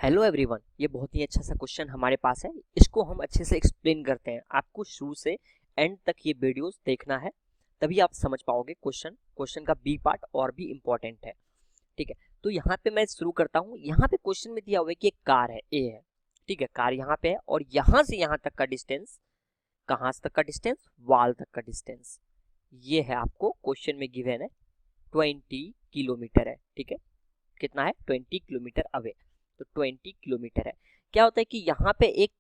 Hello everyone, ये बहुत ही अच्छा सा क्वेश्चन हमारे पास है। इसको हम अच्छे से एक्सप्लेन करते हैं। आपको शुरू से एंड तक ये वीडियोस देखना है, तभी आप समझ पाओगे। क्वेश्चन का बी पार्ट और भी इम्पोर्टेंट है। ठीक है, तो यहाँ पे मैं शुरू करता हूँ। यहाँ पे क्वेश्चन में दिया हुआ है कि एक कार है, ए है। ठीक है, कार यहाँ पे है और यहाँ से यहाँ तक का डिस्टेंस, कहाँ तक का डिस्टेंस, वाल तक का डिस्टेंस, ये है आपको क्वेश्चन में गिवन है। 20 किलोमीटर है। ठीक है, कितना है? 20 किलोमीटर अवे। तो 20 किलोमीटर है। क्या होता है कि यहाँ पे एक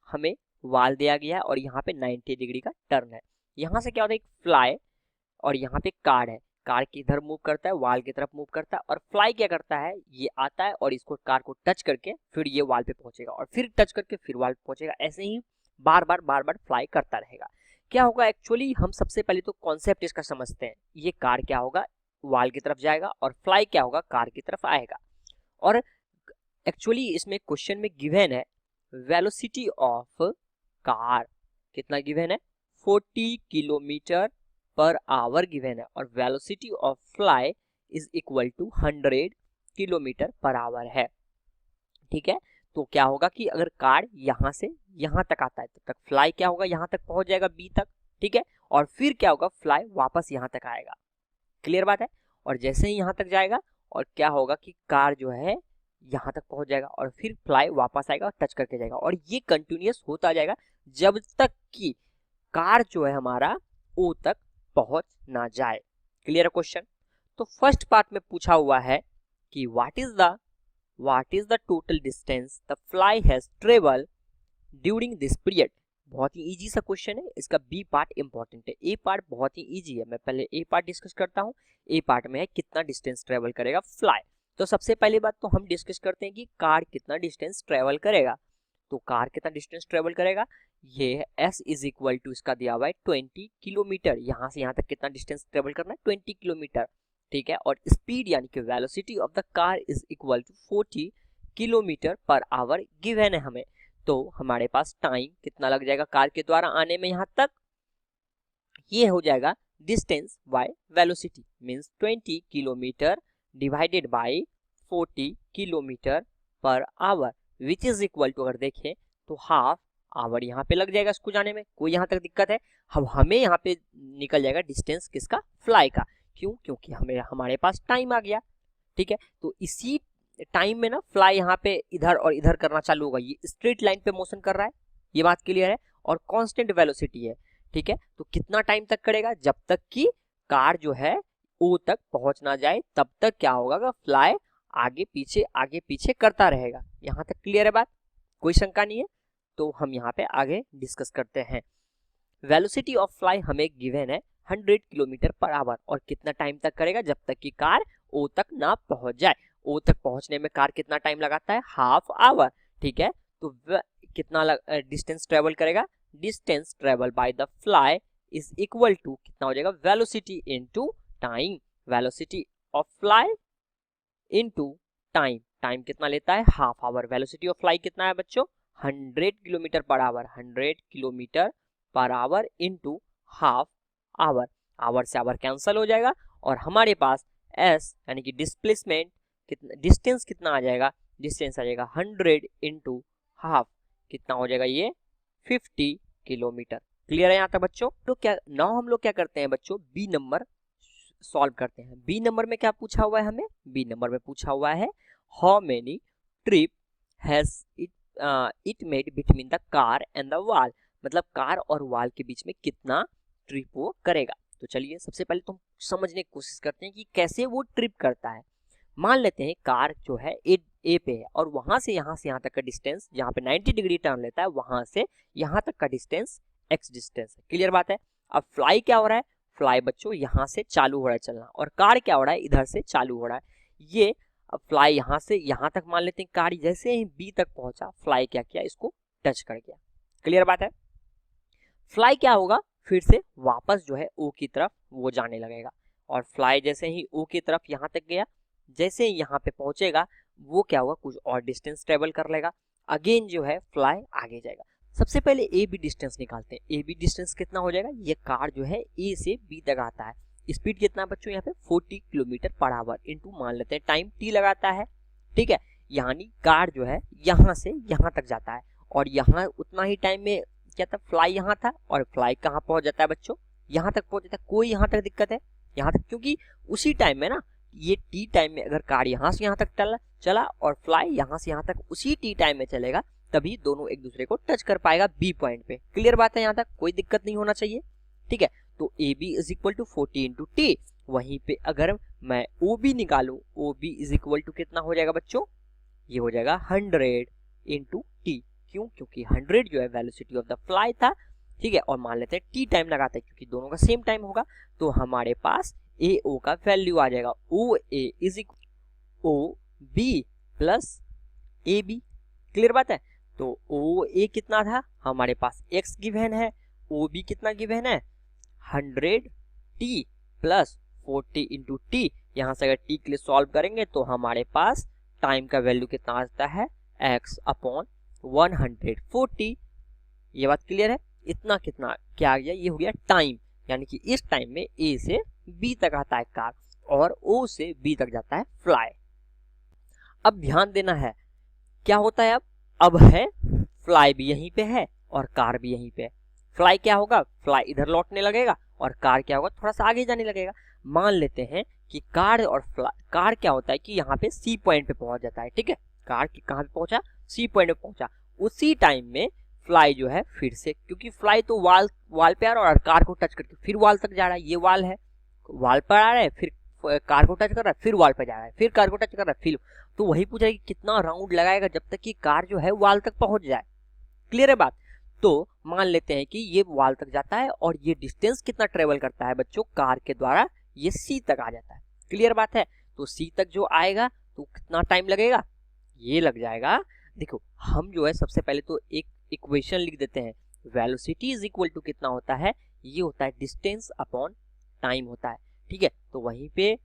हमें वाल दिया गया है और यहाँ पे 90 डिग्री का टर्न है। यहाँ से क्या होता है, एक फ्लाई और यहाँ पे कार है। कार किधर मूव करता है? वाल की तरफ मूव करता है। और फ्लाई क्या करता है, ये आता है और इसको कार को टच करके फिर ये वाल पे पहुंचेगा और फिर टच करके फिर वाल पे पहुंचेगा। ऐसे ही बार बार फ्लाई करता रहेगा। क्या होगा एक्चुअली, हम सबसे पहले तो कॉन्सेप्ट इसका समझते हैं। ये कार क्या होगा, वाल की तरफ जाएगा और फ्लाई क्या होगा, कार की तरफ आएगा। और एक्चुअली इसमें क्वेश्चन में गिवन है वेलोसिटी ऑफ कार, कितना गिवन है? 40 किलोमीटर पर आवर गिवन है। और velocity of fly is equal to 100 kilometre per hour है। ठीक है, तो क्या होगा कि अगर कार यहाँ से यहाँ तक आता है तब तक फ्लाई क्या होगा, यहाँ तक पहुंच जाएगा, बी तक। ठीक है, और फिर क्या होगा, फ्लाई वापस यहाँ तक आएगा। क्लियर बात है। और जैसे ही यहाँ तक जाएगा और क्या होगा कि कार जो है यहाँ तक पहुंच जाएगा और फिर फ्लाई वापस आएगा और टच करके जाएगा। और ये कंटिन्यूअस होता जाएगा जब तक कि कार जो है हमारा ओ तक पहुंच ना जाए। क्लियर है क्वेश्चन? तो फर्स्ट पार्ट में पूछा हुआ है कि what is the total distance the fly has travel during this period. बहुत ही इजी सा क्वेश्चन है। इसका बी पार्ट इंपॉर्टेंट है, ए पार्ट बहुत ही इजी है। मैं पहले ए पार्ट डिस्कस करता हूँ। ए पार्ट में है कितना डिस्टेंस ट्रेवल करेगा फ्लाई। तो सबसे पहली बात तो हम डिस्कस करते हैं कि कार कितना डिस्टेंस ट्रेवल करेगा। तो कार कितना डिस्टेंस ट्रेवल करेगा, ये है एस इज इक्वल टू, इसका दिया हुआ है 20 किलोमीटर। यहाँ से यहाँ तक कितना डिस्टेंस ट्रेवल करना है, 20 किलोमीटर। ठीक है, और स्पीड यानी कि velocity of the car is equal to 40 kilometre per hour given है हमें। तो हमारे पास टाइम कितना लग जाएगा कार के द्वारा आने में यहाँ तक, ये हो जाएगा distance by velocity, means 20 kilometre divided by 40 kilometre per hour, which is equal to, अगर देखें तो हाफ आवर यहाँ पे लग जाएगा इसको जाने में। कोई यहाँ तक दिक्कत है? हम हमें यहाँ पे निकल जाएगा डिस्टेंस किसका, फ्लाई का। क्यों? क्योंकि हमारे पास टाइम आ गया। ठीक है, तो इसी टाइम में ना फ्लाई यहाँ पे इधर और इधर करना चालू होगा। ये स्ट्रेट लाइन पे मोशन कर रहा है, ये बात क्लियर है। और कांस्टेंट वेलोसिटी है। ठीक है, तो कितना टाइम तक करेगा, जब तक कि कार जो है ओ तक पहुंच ना जाए तब तक क्या होगा, फ्लाई आगे पीछे करता रहेगा। यहाँ तक क्लियर है बात, कोई शंका नहीं है। तो हम यहाँ पे आगे डिस्कस करते हैं। वेलोसिटी ऑफ फ्लाई हमें गिवन है 100 किलोमीटर पर आवर। और कितना टाइम तक करेगा, जब तक कि कार ओ तक ना पहुंच जाए। ओ तक पहुंचने में कार कितना टाइम लगाता है, हाफ आवर। ठीक है, तो कितना डिस्टेंस ट्रेवल करेगा, distance travel by the fly is equal to कितना हो जाएगा, velocity into time. Velocity of fly into time, time कितना लेता है, half hour. Velocity of fly कितना है बच्चों, 100 kilometre per hour. 100 kilometre per hour into half hour. Hour से आवर कैंसिल हो जाएगा और हमारे पास एस यानी कि डिस्प्लेसमेंट कितना, डिस्टेंस कितना आ जाएगा, डिस्टेंस आ जाएगा 100 इंटू हाफ, कितना हो जाएगा ये 50 किलोमीटर। क्लियर है यहाँ तक बच्चों? तो क्या नाउ हम लोग क्या करते हैं बच्चों, बी नंबर सॉल्व करते हैं। बी नंबर में क्या पूछा हुआ है हमें, बी नंबर में पूछा हुआ है how many trip has it made between the car and the वाल। मतलब कार और वाल के बीच में कितना ट्रिप वो करेगा। तो चलिए सबसे पहले तो हम समझने की कोशिश करते हैं कि कैसे वो ट्रिप करता है। मान लेते हैं कार जो है ए पे है और वहां से यहाँ तक का डिस्टेंस, जहाँ पे 90 डिग्री टर्न लेता है, वहां से यहाँ तक का डिस्टेंस एक्स डिस्टेंस है। क्लियर बात है। अब फ्लाई क्या हो रहा है, फ्लाई बच्चों यहाँ से चालू हो रहा है चलना, और कार क्या हो रहा है, इधर से चालू हो रहा है। ये अब फ्लाई यहाँ से यहाँ तक, मान लेते हैं कार जैसे ही बी तक पहुंचा, फ्लाई क्या किया, इसको टच कर गया। क्लियर बात है। फ्लाई क्या होगा, फिर से वापस जो है ओ की तरफ वो जाने लगेगा। और फ्लाई जैसे ही ओ की तरफ यहाँ तक गया, जैसे ही यहाँ पे पहुंचेगा वो क्या होगा, कुछ और डिस्टेंस ट्रेवल कर लेगा। अगेन जो है फ्लाई आगे जाएगा। सबसे पहले ए बी डिस्टेंस निकालते हैं। ए बी डिस्टेंस कितना हो जाएगा, ये कार जो है ए से बी तक आता है, स्पीड कितना बच्चों यहाँ पे 40 किलोमीटर पर आवर इनटू मान लेते हैं टाइम टी लगाता है। ठीक है, यानी कार जो है यहाँ से यहाँ तक जाता है और यहाँ उतना ही टाइम में क्या था, फ्लाई यहाँ था और फ्लाई कहाँ पहुंच जाता है बच्चों, यहाँ तक पहुंच जाता है। कोई यहाँ तक दिक्कत है यहाँ तक, क्योंकि उसी टाइम में ना, ये टी टाइम में अगर कार यहाँ से यहाँ तक चला और फ्लाई यहाँ से यहाँ तक उसी टी टाइम में चलेगा, तभी दोनों एक दूसरे को टच कर पाएगा बी पॉइंट पे। क्लियर बात है, यहाँ तक कोई दिक्कत नहीं होना चाहिए। ठीक है, तो A B is equal to 40 into T. वहीं पे अगर मैं ओ बी निकालूं, O B is equal to कितना हो जाएगा बच्चों, ये हो जाएगा 100 इंटू टी। क्यों, क्योंकि 100 जो है वेलोसिटी ऑफ द फ्लाई था। ठीक है, और मान लेते हैं टी टाइम लगाते हैं क्योंकि दोनों का सेम टाइम होगा, तो हमारे पास ए ओ का वैल्यू आ जाएगा O A is equal O B plus A B. Clear बात है, तो ओ ए कितना था हमारे पास x गिवन है, ओ बी कितना गिवन है 100 टी प्लस 40 इंटू टी। यहाँ से अगर टी के लिए सॉल्व करेंगे तो हमारे पास टाइम का वैल्यू कितना आता है x अपॉन 140। ये बात क्लियर है, इतना कितना क्या आ गया, ये हो गया टाइम, यानी कि इस टाइम में ए से बी तक आता है कार और ओ से बी तक जाता है फ्लाई। अब ध्यान देना है क्या होता है, अब है फ्लाई भी यहीं पे है और कार भी यहीं पे है। फ्लाई क्या होगा, फ्लाई इधर लौटने लगेगा और कार क्या होगा, थोड़ा सा आगे जाने लगेगा। मान लेते हैं कि कार और फ्लाई, कार क्या होता है कि यहाँ पे सी पॉइंट पे पहुंच जाता है। ठीक है, कार कहाँ पे पहुंचा, सी पॉइंट पे पहुंचा। उसी टाइम में फ्लाई जो है फिर से, क्योंकि फ्लाई तो वाल पे आ रहा है और कार को टच करके फिर वाल तक जा रहा है, ये वाल है, वाल पर आ रहा है, फिर कार को टच कर रहा है, फिर वाल पर जा रहा है, फिर कार को टच कर रहा है, फिर तो वही पूछा है कि कितना राउंड लगाएगा जब तक कि कार जो है वाल तक पहुंच जाए। क्लियर है बात, तो मान लेते हैं कि ये वाल तक जाता है और ये डिस्टेंस कितना ट्रेवल करता है बच्चों, कार के द्वारा ये सी तक आ जाता है। क्लियर बात है, तो सी तक जो आएगा तो कितना टाइम लगेगा, ये लग जाएगा, देखो हम जो है सबसे पहले तो एक इक्वेशन लिख देते हैं, वेलोसिटी इज इक्वल टू कितना होता है, ये होता है डिस्टेंस अपॉन टाइम होता है। ठीक है, तो वहीं पे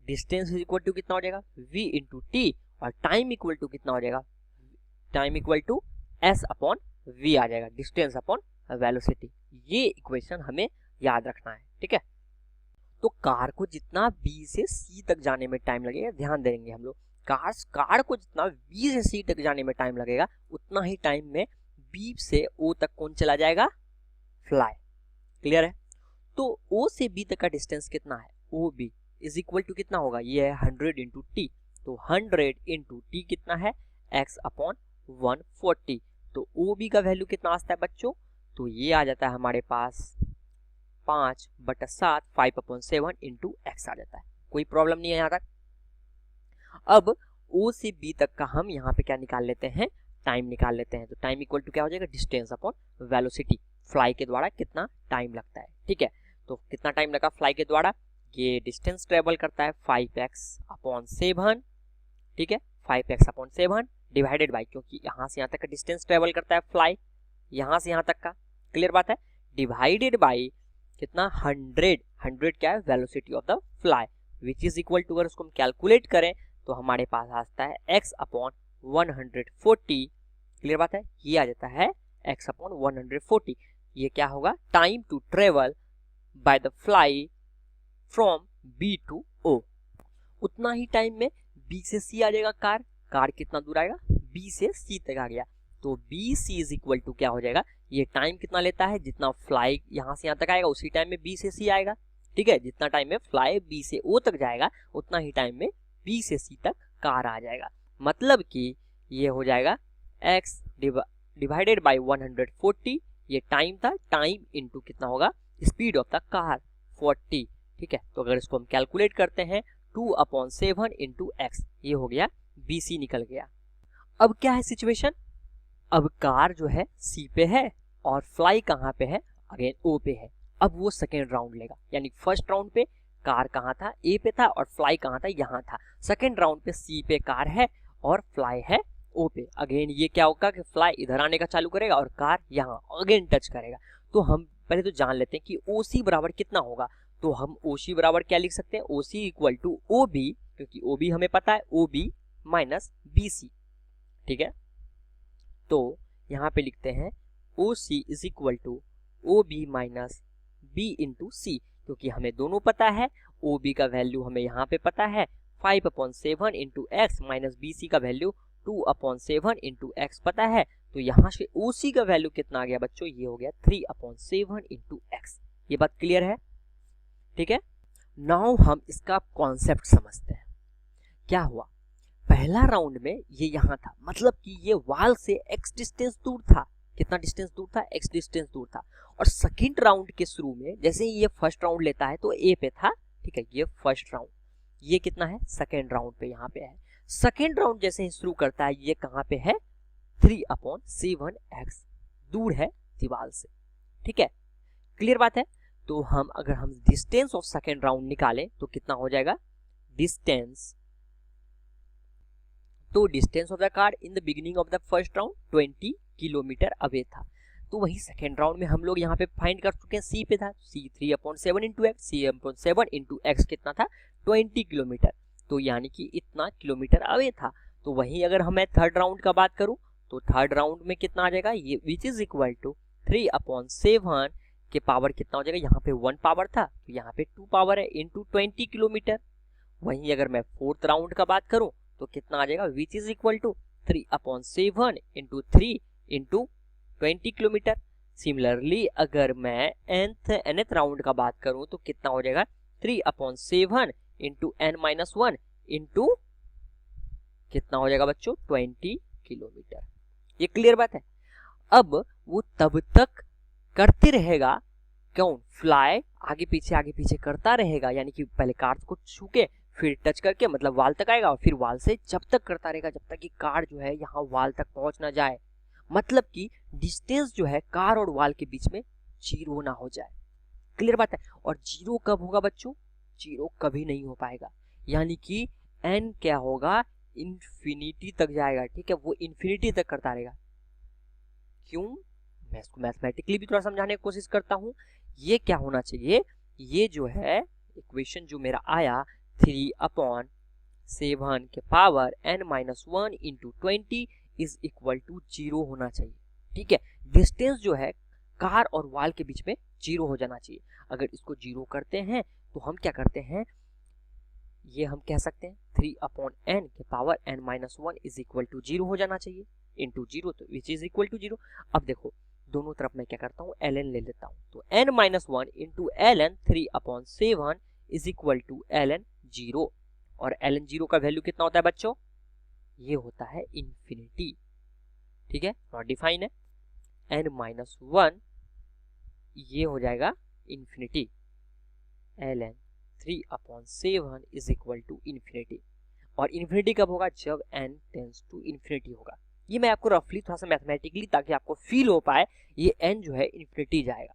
डिस्टेंस इज इक्वल टू कितना हो जाएगा v इंटू टी और टाइम इक्वल टू कितना हो जाएगा, time equal to s upon v आ जाएगा, डिस्टेंस अपॉन वेलोसिटी। ये इक्वेशन हमें याद रखना है। ठीक है, तो कार को जितना b से c तक जाने में टाइम लगेगा, ध्यान देंगे हम लोग, कार को जितना b से c तक जाने में टाइम लगेगा उतना ही टाइम में b से o तक कौन चला जाएगा, फ्लाई। क्लियर है, तो o से b तक का डिस्टेंस कितना है, OB इज इक्वल टू कितना होगा, ये है 100 इंटू टी, तो 100 इंटू टी कितना है x अपॉन 140। तो OB का वैल्यू कितना आता है बच्चों, तो ये आ जाता है हमारे पास 5/7 5/7 इंटू x आ जाता है। कोई प्रॉब्लम नहीं है यहाँ तक। अब O से B तक का हम यहाँ पे क्या निकाल लेते हैं, टाइम निकाल लेते हैं। तो टाइम इक्वल टू क्या हो जाएगा, डिस्टेंस अपॉन वेलोसिटी, फ्लाई के द्वारा कितना टाइम लगता है। ठीक है, तो कितना टाइम लगा फ्लाई के द्वारा, ये डिस्टेंस ट्रेवल करता है 5x/7। ठीक है, 5x/7 डिवाइडेड बाई, क्योंकि यहाँ से यहाँ तक का डिस्टेंस ट्रेवल करता है फ्लाई, यहाँ से यहाँ तक का। क्लियर बात है, डिवाइडेड बाई कितना 100 क्या है velocity of the fly, which is equal to, अगर उसको हम कैलकुलेट करें तो हमारे पास आता है x अपॉन 140। क्लियर बात है, ये आ जाता है x अपॉन 140। ये क्या होगा, time to travel by the fly from B to O। उतना ही टाइम में B से C आ जाएगा, कार कितना दूर आएगा, B से C तक आ गया, तो BC इज इक्वल टू क्या हो जाएगा, ये टाइम कितना लेता है, जितना फ्लाई यहाँ से यहाँ तक आएगा उसी टाइम में B से C आएगा। ठीक है, जितना टाइम में फ्लाई B से O तक जाएगा उतना ही टाइम में B से C तक कार आ जाएगा। मतलब कि ये हो जाएगा x डिवाइडेड बाई 140, ये टाइम था, टाइम इंटू कितना होगा, स्पीड ऑफ द कार 40। ठीक है, तो अगर इसको हम कैलकुलेट करते हैं 2/7 इंटू x, ये हो गया BC निकल गया। अब क्या है सिचुएशन, अब कार जो है C पे है और फ्लाई कहाँ पे है, अगेन O पे है। अब वो सेकेंड राउंड लेगा, यानी फर्स्ट राउंड पे कार कहाँ था, A पे था और फ्लाई कहाँ था, यहाँ था। सेकेंड राउंड पे C पे कार है और फ्लाई है O पे। अगेन ये क्या होगा कि फ्लाई इधर आने का चालू करेगा और कार यहाँ अगेन टच करेगा। तो हम पहले तो जान लेते हैं कि OC बराबर कितना होगा, तो हम OC बराबर क्या लिख सकते हैं, OC इक्वल टू OB, क्योंकि OB हमें पता है, OB माइनस BC। ठीक है, तो यहाँ पे लिखते हैं OC is equal to OB minus B into C, क्योंकि हमें दोनों पता है, OB का वैल्यू हमें यहाँ पे पता है 5/7 इंटू x माइनस BC का वैल्यू 2/7 इंटू एक्स पता है, तो यहाँ से उसी का वैल्यू कितना आ गया बच्चों, ये हो गया 3/7 इंटू एक्स। ये बात क्लियर है? ठीक है, नाउ हम इसका कॉन्सेप्ट समझते हैं। क्या हुआ, पहला राउंड में ये यहाँ था, मतलब कि ये वाल से x डिस्टेंस दूर था। कितना डिस्टेंस दूर था, x डिस्टेंस दूर था। और सेकंड राउंड के शुरू में जैसे ही ये फर्स्ट राउंड लेता है तो a पे था, ठीक है, ये फर्स्ट राउंड, ये कितना है, सेकंड राउंड पे यहाँ पे है। सेकंड राउंड जैसे ही शुरू करता है, ये कहाँ पे है, 3/7x दूर है दीवार से। ठीक है, क्लियर बात है? तो अगर हम डिस्टेंस ऑफ सेकंड राउंड निकालें तो कितना हो जाएगा, डिस्टेंस, तो distance of the car in the beginning of the first round 20 kilometre away था। तो वही सेकेंड राउंड में हम लोग यहाँ पे फाइंड कर चुके हैं, सी पे था, सी 3/7 इंटू एक्स, 3/7 इंटू एक्स कितना था, 20 किलोमीटर, तो यानी कि इतना किलोमीटर अवे था। तो वहीं अगर मैं थर्ड राउंड का बात करूं तो थर्ड राउंड में कितना आ जाएगा, ये विच इज इक्वल टू 3/7 के पावर कितना हो जाएगा, यहाँ पे 1 पावर था तो यहाँ पे 2 पावर है, इंटू 20 किलोमीटर। वहीं अगर मैं फोर्थ राउंड का बात करूं तो कितना आ जाएगा, which is equal to 3/7 into 3 into 20 kilometre. Similarly अगर मैं nth राउंड का बात करूं तो कितना हो जाएगा, 3/7 इंटू n-1 इंटू कितना हो जाएगा बच्चों, 20 किलोमीटर। ये क्लियर बात है? अब वो तब तक करते रहेगा, कौन, फ्लाई, आगे पीछे करता रहेगा, यानी कि पहले कार को छू के फिर टच करके मतलब वाल तक आएगा, और फिर वाल से जब तक करता रहेगा जब तक कि कार जो है यहाँ वाल तक पहुंच ना जाए, मतलब कि डिस्टेंस जो है कार और वाल के बीच में 0 ना हो जाए। क्लियर बात है? और 0 कब होगा बच्चों, 0 कभी नहीं हो पाएगा, यानी कि n क्या होगा, इंफिनिटी तक जाएगा। ठीक है, वो इंफिनिटी तक करता रहेगा। क्यों, मैं इसको मैथमेटिकली भी थोड़ा समझाने की कोशिश करता हूँ। ये क्या होना चाहिए, ये जो है इक्वेशन जो मेरा आया 3/7 के power n-1 into 20 is equal to 0 होना चाहिए। ठीक है, डिस्टेंस जो है कार और वाल के बीच में 0 हो जाना चाहिए। अगर इसको 0 करते हैं तो हम क्या करते हैं, ये हम कह सकते हैं 3/n के power n-1 is equal to 0 हो जाना चाहिए, इंटू 0 तो विच इज इक्वल टू 0। अब देखो दोनों तरफ मैं क्या करता हूँ, ln ले लेता हूँ, तो n-1 into ln 3/7 is equal to ln 0, और ln 0 का वैल्यू कितना होता है बच्चों, ये होता है इंफिनिटी। ठीक है, नॉट डिफाइन है, n-1 ये हो जाएगा infinity, ln 3/7 is equal to infinity. और इंफिनिटी कब होगा, जब n टेंस टू इंफिनिटी होगा। ये मैं आपको रफली थोड़ा सा मैथमेटिकली, ताकि आपको फील हो पाए, ये n जो है इंफिनिटी जाएगा।